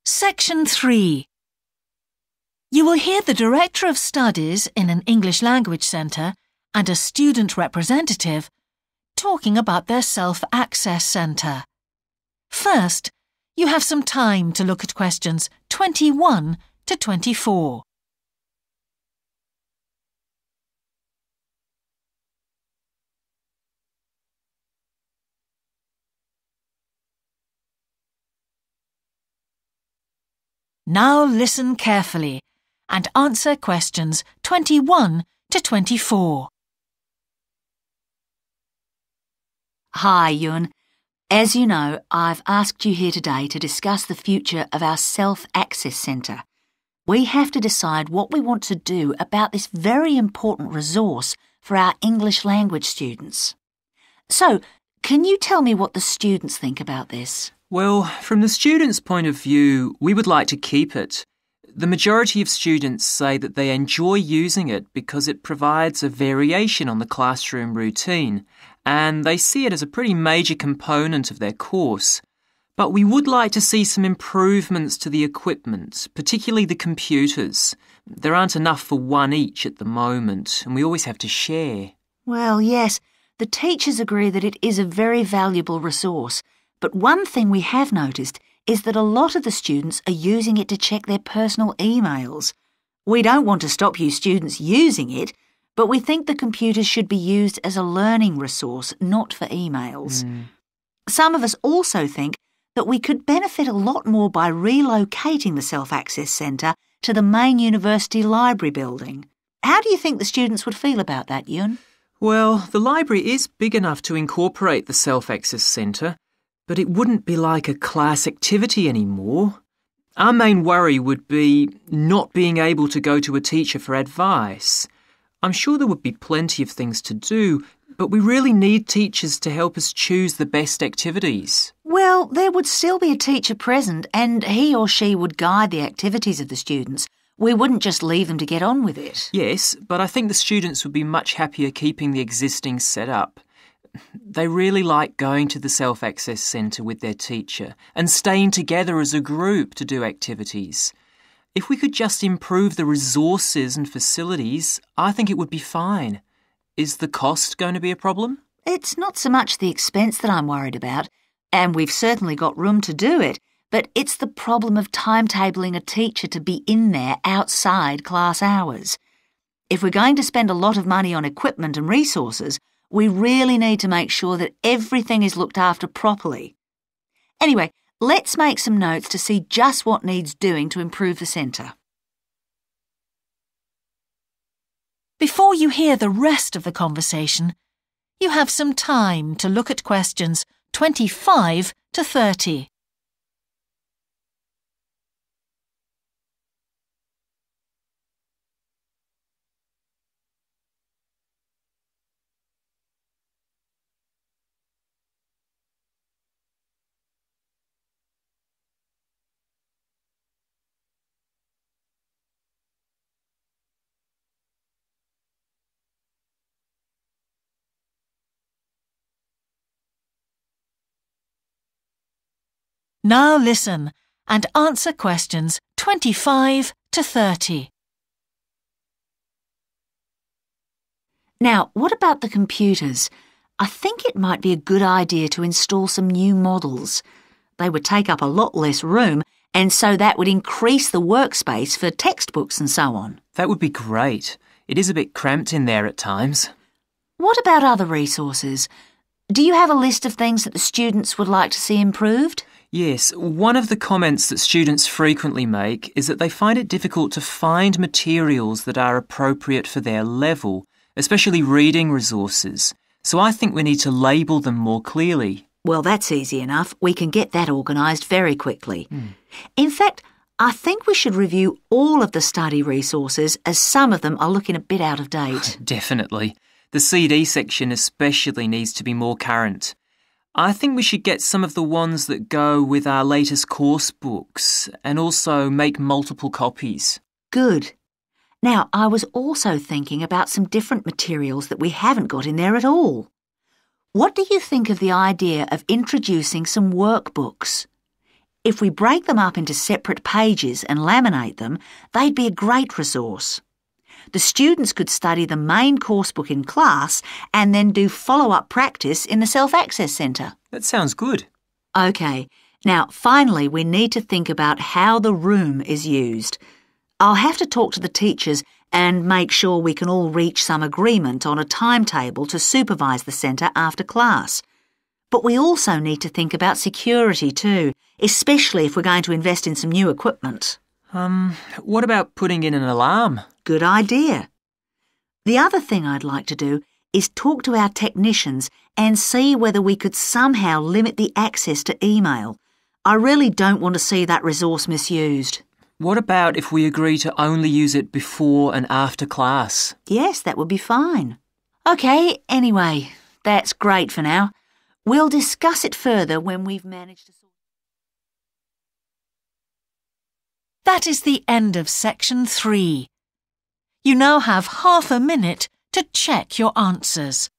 Section 3. You will hear the Director of Studies in an English Language Centre and a student representative talking about their self-access centre. First, you have some time to look at questions 21 to 24. Now listen carefully and answer questions 21 to 24. Hi, Yun. As you know, I've asked you here today to discuss the future of our self-access centre. We have to decide what we want to do about this very important resource for our English language students. So, can you tell me what the students think about this? Well, from the students' point of view, we would like to keep it. The majority of students say that they enjoy using it because it provides a variation on the classroom routine, and they see it as a pretty major component of their course. But we would like to see some improvements to the equipment, particularly the computers. There aren't enough for one each at the moment, and we always have to share. Well, yes, the teachers agree that it is a very valuable resource. But one thing we have noticed is that a lot of the students are using it to check their personal emails. We don't want to stop you students using it, but we think the computers should be used as a learning resource, not for emails. Some of us also think that we could benefit a lot more by relocating the Self-Access Centre to the main university library building. How do you think the students would feel about that, Yun? Well, the library is big enough to incorporate the Self-Access Centre, but it wouldn't be like a class activity anymore. Our main worry would be not being able to go to a teacher for advice. I'm sure there would be plenty of things to do, but we really need teachers to help us choose the best activities. Well, there would still be a teacher present and he or she would guide the activities of the students. We wouldn't just leave them to get on with it. Yes, but I think the students would be much happier keeping the existing setup. They really like going to the Self-Access Centre with their teacher and staying together as a group to do activities. If we could just improve the resources and facilities, I think it would be fine. Is the cost going to be a problem? It's not so much the expense that I'm worried about, and we've certainly got room to do it, but it's the problem of timetabling a teacher to be in there outside class hours. If we're going to spend a lot of money on equipment and resources, we really need to make sure that everything is looked after properly. Anyway, let's make some notes to see just what needs doing to improve the centre. Before you hear the rest of the conversation, you have some time to look at questions 25 to 30. Now listen and answer questions 25 to 30. Now, what about the computers? I think it might be a good idea to install some new models. They would take up a lot less room, and so that would increase the workspace for textbooks and so on. That would be great. It is a bit cramped in there at times. What about other resources? Do you have a list of things that the students would like to see improved? Yes, one of the comments that students frequently make is that they find it difficult to find materials that are appropriate for their level, especially reading resources. So I think we need to label them more clearly. Well, that's easy enough. We can get that organised very quickly. In fact, I think we should review all of the study resources as some of them are looking a bit out of date. Definitely. The CD section especially needs to be more current. I think we should get some of the ones that go with our latest course books and also make multiple copies. Good. Now, I was also thinking about some different materials that we haven't got in there at all. What do you think of the idea of introducing some workbooks? If we break them up into separate pages and laminate them, they'd be a great resource. The students could study the main coursebook in class and then do follow-up practice in the Self-Access Centre. That sounds good. OK, now finally we need to think about how the room is used. I'll have to talk to the teachers and make sure we can all reach some agreement on a timetable to supervise the centre after class. But we also need to think about security too, especially if we're going to invest in some new equipment. What about putting in an alarm? Good idea. The other thing I'd like to do is talk to our technicians and see whether we could somehow limit the access to email. I really don't want to see that resource misused. What about if we agree to only use it before and after class? Yes, that would be fine. OK, anyway, that's great for now. We'll discuss it further when we've managed to sort. That is the end of section 3. You now have half a minute to check your answers.